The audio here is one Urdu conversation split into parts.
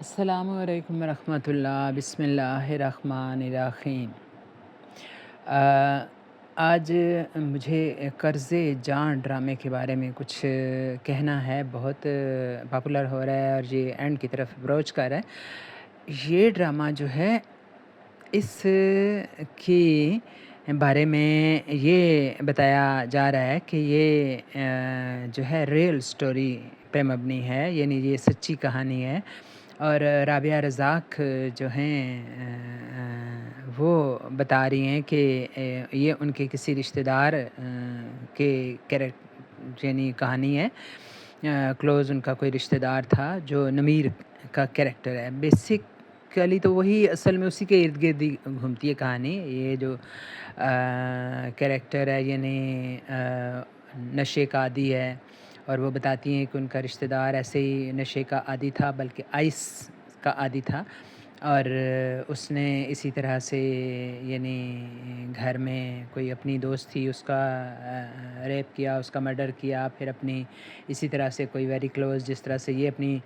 السلام علیکم ورحمۃ اللہ، بسم اللہ الرحمن الرحیم۔ آ، آج مجھے قرض جان ڈرامے کے بارے میں کچھ کہنا ہے۔ بہت پاپولر ہو رہا ہے اور یہ اینڈ کی طرف اپروچ کر رہا ہے۔ یہ ڈرامہ جو ہے اس کی بارے میں یہ بتایا جا رہا ہے کہ یہ جو ہے ریئل سٹوری پہ مبنی ہے، یعنی یہ سچی کہانی ہے۔ اور رابعہ رزاق جو ہیں وہ بتا رہی ہیں کہ یہ ان کے کسی رشتہ دار کے یعنی کہانی ہے۔ کلوز ان کا کوئی رشتہ دار تھا جو نمیر کا کیریکٹر ہے۔ بیسکلی تو وہی اصل میں اسی کے ارد گرد ہی گھومتی ہے کہانی۔ یہ جو کیریکٹر ہے یعنی نشے کا عادی ہے، اور وہ بتاتی ہیں کہ ان کا رشتہ دار ایسے ہی نشے کا عادی تھا، بلکہ آئس کا عادی تھا، اور اس نے اسی طرح سے یعنی گھر میں کوئی اپنی دوست تھی، اس کا ریپ کیا، اس کا مرڈر کیا، پھر اپنی اسی طرح سے کوئی ویری کلوز جس طرح سے یہ اپنی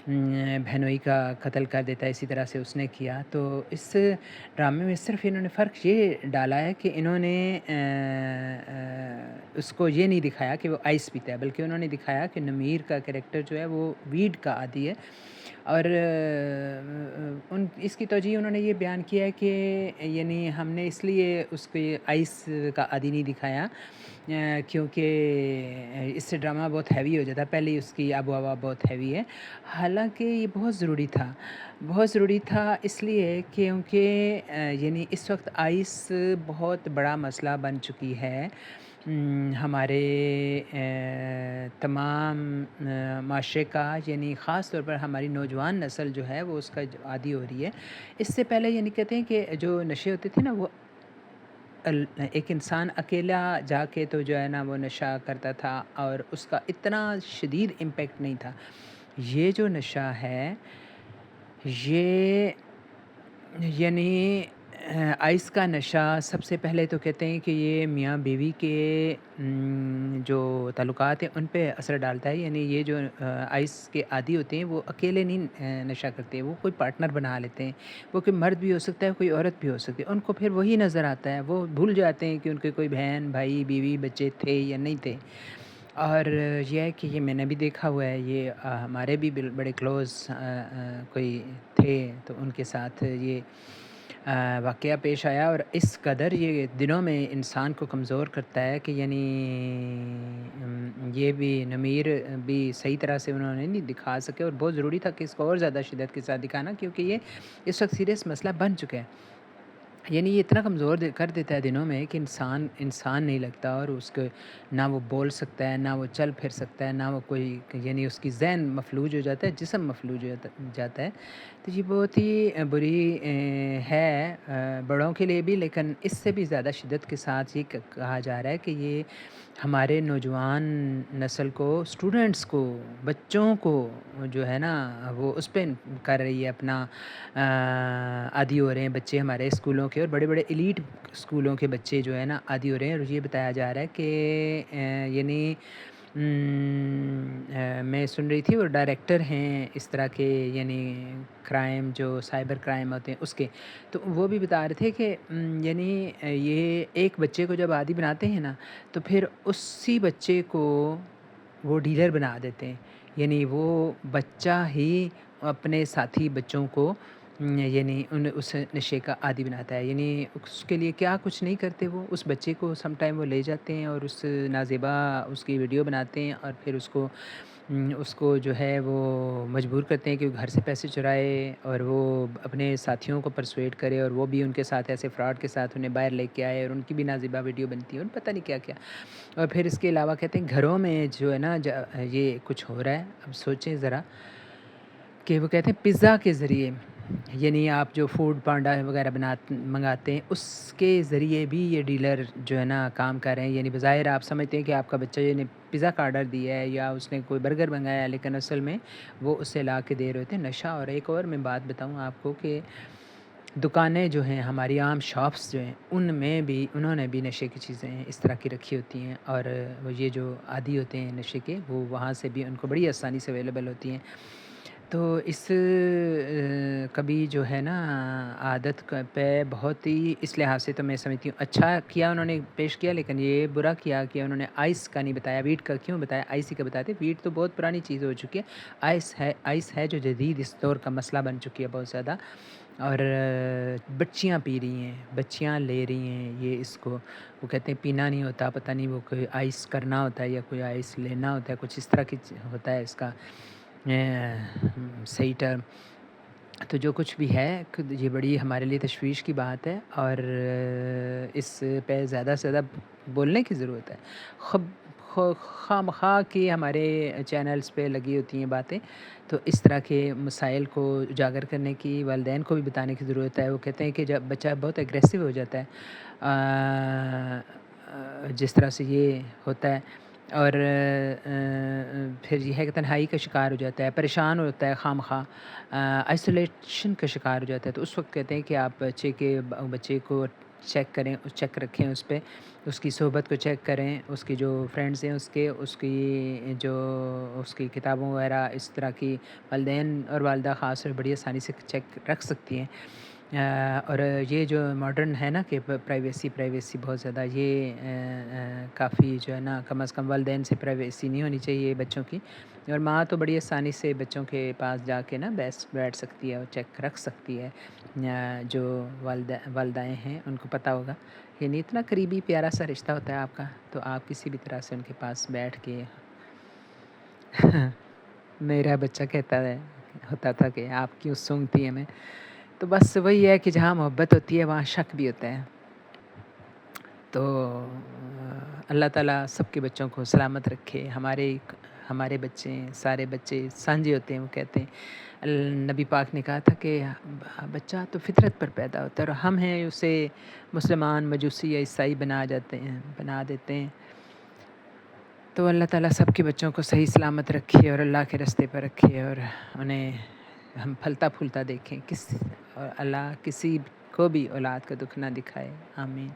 بہنوئی کا قتل کر دیتا ہے، اسی طرح سے اس نے کیا۔ تو اس ڈرامے میں صرف انہوں نے فرق یہ ڈالا ہے کہ انہوں نے اس کو یہ نہیں دکھایا کہ وہ آئس پیتا ہے، بلکہ انہوں نے دکھایا کہ نمیر کا کریکٹر جو ہے وہ ویڈ کا عادی ہے۔ اور اس کی توجہ انہوں نے یہ بیان کیا ہے کہ یعنی ہم نے اس لیے اس کو آئس کا عادی نہیں دکھایا کیونکہ اس سے ڈرامہ بہت ہیوی ہو جاتا ہے، پہلے ہی اس کی آب و ہوا بہت ہیوی ہے۔ حالانکہ یہ بہت ضروری تھا اس لیے کیونکہ یعنی اس وقت آئس بہت بڑا مسئلہ بن چکی ہے ہمارے تمام معاشرے کا، یعنی خاص طور پر ہماری نوجوان نسل جو ہے وہ اس کا عادی ہو رہی ہے۔ اس سے پہلے یعنی کہتے ہیں کہ جو نشے ہوتے تھے نا، وہ ایک انسان اکیلا جا کے تو جو ہے نا وہ نشہ کرتا تھا، اور اس کا اتنا شدید امپیکٹ نہیں تھا۔ یہ جو نشہ ہے یہ یعنی آئس کا نشہ سب سے پہلے تو کہتے ہیں کہ یہ میاں بیوی کے جو تعلقات ہیں ان پہ اثر ڈالتا ہے۔ یعنی یہ جو آئس کے عادی ہوتے ہیں وہ اکیلے نہیں نشہ کرتے، وہ کوئی پارٹنر بنا لیتے ہیں۔ وہ کوئی مرد بھی ہو سکتا ہے، کوئی عورت بھی ہو سکتی ہے، ان کو پھر وہی نظر آتا ہے، وہ بھول جاتے ہیں کہ ان کے کوئی بہن بھائی بیوی بچے تھے یا نہیں تھے۔ اور یہ ہے کہ یہ میں نے بھی دیکھا ہوا ہے، یہ ہمارے بھی بڑے کلوز کوئی تھے تو ان کے ساتھ یہ واقعہ پیش آیا، اور اس قدر یہ دنوں میں انسان کو کمزور کرتا ہے کہ یعنی یہ بھی نمیر بھی صحیح طرح سے انہوں نے نہیں دکھا سکے، اور بہت ضروری تھا کہ اس کو اور زیادہ شدت کے ساتھ دکھانا، کیونکہ یہ اس وقت سیریس مسئلہ بن چکا ہے۔ یعنی یہ اتنا کمزور کر دیتا ہے دنوں میں کہ انسان نہیں لگتا، اور اس کو نہ وہ بول سکتا ہے، نہ وہ چل پھر سکتا ہے، نہ وہ کوئی یعنی اس کی ذہن مفلوج ہو جاتا ہے، جسم مفلوج ہو جاتا ہے۔ تو یہ بہت ہی بری ہے بڑوں کے لیے بھی، لیکن اس سے بھی زیادہ شدت کے ساتھ یہ کہا جا رہا ہے کہ یہ ہمارے نوجوان نسل کو، اسٹوڈنٹس کو، بچوں کو جو ہے نا وہ اس پہ کر رہی ہے اپنا عادی ہو رہے ہیں بچے ہمارے اسکولوں کے، اور بڑے بڑے ایلیٹ اسکولوں کے بچے جو ہے نا عادی ہو رہے ہیں۔ اور یہ بتایا جا رہا ہے کہ یعنی میں سن رہی تھی وہ ڈائریکٹر ہیں اس طرح کے یعنی کرائم جو سائبر کرائم ہوتے ہیں اس کے، تو وہ بھی بتا رہے تھے کہ یعنی یہ ایک بچے کو جب عادی بناتے ہیں نا تو پھر اسی بچے کو وہ ڈیلر بنا دیتے ہیں، یعنی وہ بچہ ہی اپنے ساتھی بچوں کو یعنی اس نشے کا عادی بناتا ہے۔ یعنی اس کے لیے کیا کچھ نہیں کرتے، وہ اس بچے کو سم ٹائم وہ لے جاتے ہیں اور اس نازیبا اس کی ویڈیو بناتے ہیں، اور پھر اس کو جو ہے وہ مجبور کرتے ہیں کہ وہ گھر سے پیسے چرائے، اور وہ اپنے ساتھیوں کو پرسویٹ کرے، اور وہ بھی ان کے ساتھ ایسے فراڈ کے ساتھ انہیں باہر لے کے آئے، اور ان کی بھی نازیبا ویڈیو بنتی ہے، اور پتہ نہیں کیا کیا۔ اور پھر اس کے علاوہ کہتے ہیں گھروں میں جو ہے نا یہ کچھ ہو رہا ہے۔ اب سوچیں ذرا کہ وہ کہتے ہیں پزا کے ذریعے، یعنی آپ جو فوڈ پانڈا وغیرہ منگاتے ہیں اس کے ذریعے بھی یہ ڈیلر جو ہے نا کام کر رہے ہیں۔ یعنی بظاہر آپ سمجھتے ہیں کہ آپ کا بچہ نے پزا کا آرڈر دیا ہے یا اس نے کوئی برگر منگایا ہے، لیکن اصل میں وہ اسے لا کے دے رہے ہوتے ہیں نشہ۔ اور ایک اور میں بات بتاؤں آپ کو کہ دکانیں جو ہیں ہماری عام شاپس جو ہیں ان میں بھی انہوں نے بھی نشے کی چیزیں اس طرح کی رکھی ہوتی ہیں، اور وہ یہ جو عادی ہوتے ہیں نشے کے وہ وہاں سے بھی ان کو بڑی آسانی سے اویلیبل ہوتی ہیں۔ تو اس کبھی جو ہے نا عادت پہ بہت ہی اس لحاظ سے تو میں سمجھتی ہوں اچھا کیا انہوں نے پیش کیا، لیکن یہ برا کیا کہ انہوں نے آئس کا نہیں بتایا، ویٹ کا کیوں بتایا، آئس ہی کا بتاتے، ویٹ تو بہت پرانی چیز ہو چکی ہے، آئس ہے جو جدید اس دور کا مسئلہ بن چکی ہے بہت زیادہ، اور بچیاں پی رہی ہیں، بچیاں لے رہی ہیں یہ اس کو، وہ کہتے ہیں پینا نہیں ہوتا، پتہ نہیں وہ کوئی آئس کرنا ہوتا ہے یا کوئی آئس لینا ہوتا ہے، کچھ اس طرح کی ہوتا ہے اس کا صحیح ٹرم۔ تو جو کچھ بھی ہے یہ بڑی ہمارے لیے تشویش کی بات ہے، اور اس پہ زیادہ سے زیادہ بولنے کی ضرورت ہے۔ خواہ مخواہ کی ہمارے چینلز پہ لگی ہوتی ہیں باتیں، تو اس طرح کے مسائل کو اجاگر کرنے کی والدین کو بھی بتانے کی ضرورت ہے۔ وہ کہتے ہیں کہ جب بچہ بہت ایگریسو ہو جاتا ہے جس طرح سے یہ ہوتا ہے، اور پھر یہ ہے کہ تنہائی کا شکار ہو جاتا ہے، پریشان ہوتا ہے خواہ مخواہ، آئسولیشن کا شکار ہو جاتا ہے، تو اس وقت کہتے ہیں کہ آپ بچے کو چیک کریں، چیک رکھیں اس پہ، اس کی صحبت کو چیک کریں، اس کی جو فرینڈز ہیں اس کی جو اس کی کتابوں وغیرہ اس طرح کی والدین اور والدہ خاص طور بڑی آسانی سے چیک رکھ سکتی ہیں۔ اور یہ جو ماڈرن ہے نا کہ پرائیویسی بہت زیادہ، یہ کافی جو ہے نا کم از کم والدین سے پرائیویسی نہیں ہونی چاہیے بچوں کی، اور ماں تو بڑی آسانی سے بچوں کے پاس جا کے نا بیٹھ سکتی ہے اور چیک رکھ سکتی ہے، جو والدائیں ہیں ان کو پتہ ہوگا، یعنی اتنا قریبی پیارا سا رشتہ ہوتا ہے آپ کا، تو آپ کسی بھی طرح سے ان کے پاس بیٹھ کے میرا بچہ کہتا ہوتا تھا کہ آپ کیوں سونگتی ہیں میں، تو بس وہی ہے کہ جہاں محبت ہوتی ہے وہاں شک بھی ہوتا ہے۔ تو اللہ تعالیٰ سب کے بچوں کو سلامت رکھے، ہمارے بچے سارے بچے سانجے ہوتے ہیں، وہ کہتے ہیں نبی پاک نے کہا تھا کہ بچہ تو فطرت پر پیدا ہوتا ہے، اور ہم ہیں اسے مسلمان، مجوسی یا عیسائی بنا دیتے ہیں۔ تو اللہ تعالیٰ سب کے بچوں کو صحیح سلامت رکھے اور اللہ کے راستے پر رکھے، اور انہیں ہم پھلتا پھولتا دیکھیں، اور اللہ کسی کو بھی اولاد کا دکھ نہ دکھائے، آمین۔